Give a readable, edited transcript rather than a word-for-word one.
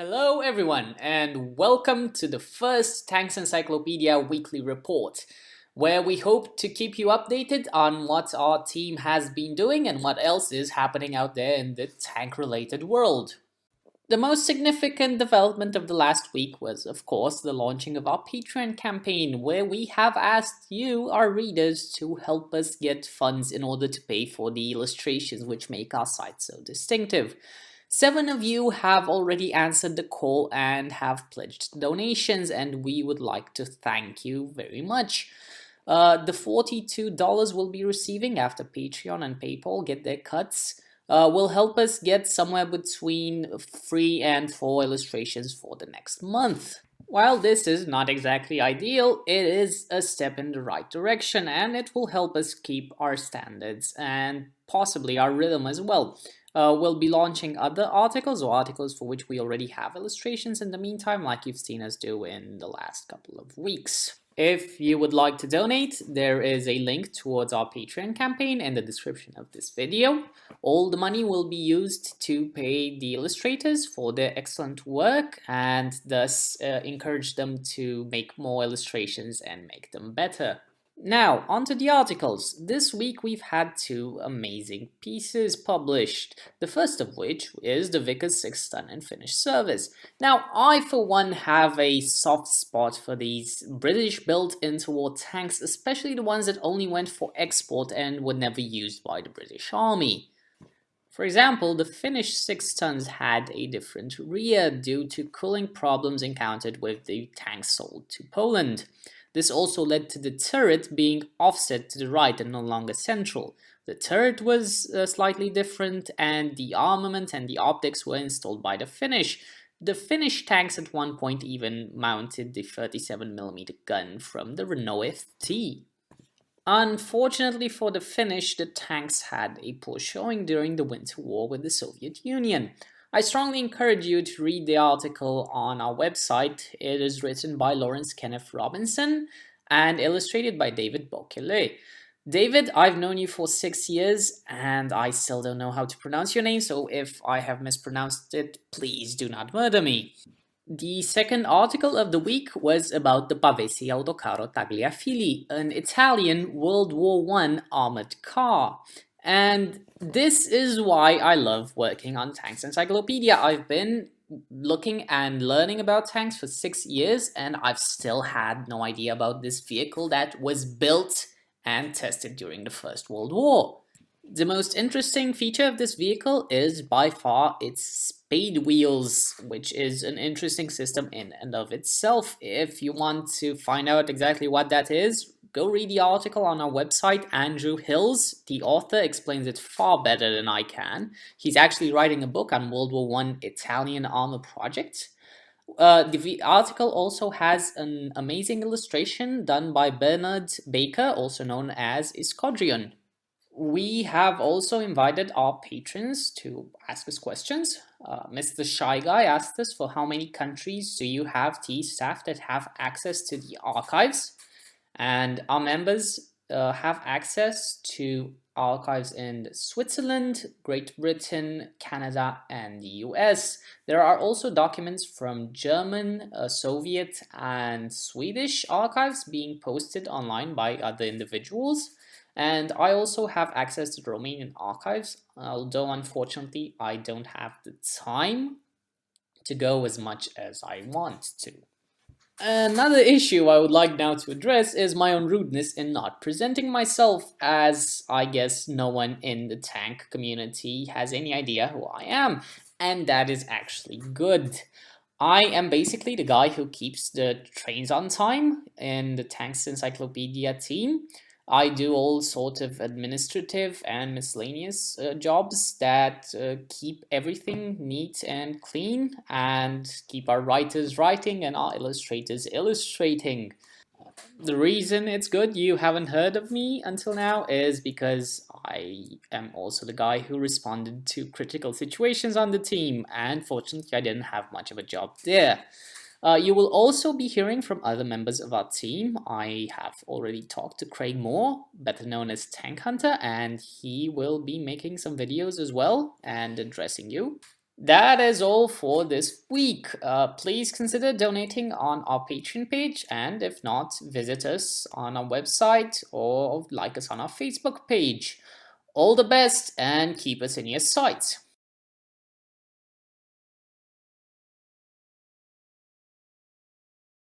Hello everyone and welcome to the first Tanks Encyclopedia weekly report, where we hope to keep you updated on what our team has been doing and what else is happening out there in the tank related world. The most significant development of the last week was, of course, the launching of our Patreon campaign, where we have asked you, our readers, to help us get funds in order to pay for the illustrations which make our site so distinctive. 7 of you have already answered the call and have pledged donations, and we would like to thank you very much. The $42 we'll be receiving after Patreon and PayPal get their cuts will help us get somewhere between 3 and 4 illustrations for the next month. While this is not exactly ideal, it is a step in the right direction and it will help us keep our standards and possibly our rhythm as well. We'll be launching other articles or articles for which we already have illustrations in the meantime, like you've seen us do in the last couple of weeks. If you would like to donate, there is a link towards our Patreon campaign in the description of this video. All the money will be used to pay the illustrators for their excellent work and thus encourage them to make more illustrations and make them better. Now, onto the articles. This week we've had 2 amazing pieces published, the first of which is the Vickers 6-ton and finish service. Now, I for one have a soft spot for these British-built interwar tanks, especially the ones that only went for export and were never used by the British Army. For example, the Finnish 6 tons had a different rear due to cooling problems encountered with the tanks sold to Poland. This also led to the turret being offset to the right and no longer central. The turret was slightly different and the armament and the optics were installed by the Finnish. The Finnish tanks at one point even mounted the 37mm gun from the Renault FT. Unfortunately for the Finnish, the tanks had a poor showing during the Winter War with the Soviet Union. I strongly encourage you to read the article on our website. It is written by Lawrence Kenneth Robinson and illustrated by David Bokele. David, I've known you for 6 years and I still don't know how to pronounce your name, so if I have mispronounced it, please do not murder me. The second article of the week was about the Pevensie Autocarro Tagliafiili, an Italian World War I armored car. And this is why I love working on Tanks Encyclopedia. I've been looking and learning about tanks for 6 years and I've still had no idea about this vehicle that was built and tested during the First World War. The most interesting feature of this vehicle is by far its spade wheels, which is an interesting system in and of itself. If you want to find out exactly what that is, go read the article on our website. Andrew Hills, the author, explains it far better than I can. He's actually writing a book on World War I Italian armor project. The article also has an amazing illustration done by Bernard Baker, also known as Escodrion. We have also invited our patrons to ask us questions. Mr. Shy Guy asked us, for how many countries do you have staff that have access to the archives? And our members have access to archives in Switzerland, Great Britain, Canada, and the US. There are also documents from German, Soviet, and Swedish archives being posted online by other individuals. And I also have access to the Romanian archives, although unfortunately I don't have the time to go as much as I want to. Another issue I would like now to address is my own rudeness in not presenting myself, as I guess no one in the tank community has any idea who I am, and that is actually good. I am basically the guy who keeps the trains on time in the Tanks Encyclopedia team. I do all sorts of administrative and miscellaneous jobs that keep everything neat and clean and keep our writers writing and our illustrators illustrating. The reason it's good you haven't heard of me until now is because I am also the guy who responded to critical situations on the team, and fortunately I didn't have much of a job there. You will also be hearing from other members of our team. I have already talked to Craig Moore, better known as Tank Hunter, and he will be making some videos as well and addressing you. That is all for this week. Please consider donating on our Patreon page, and if not, visit us on our website or like us on our Facebook page. All the best and keep us in your sights.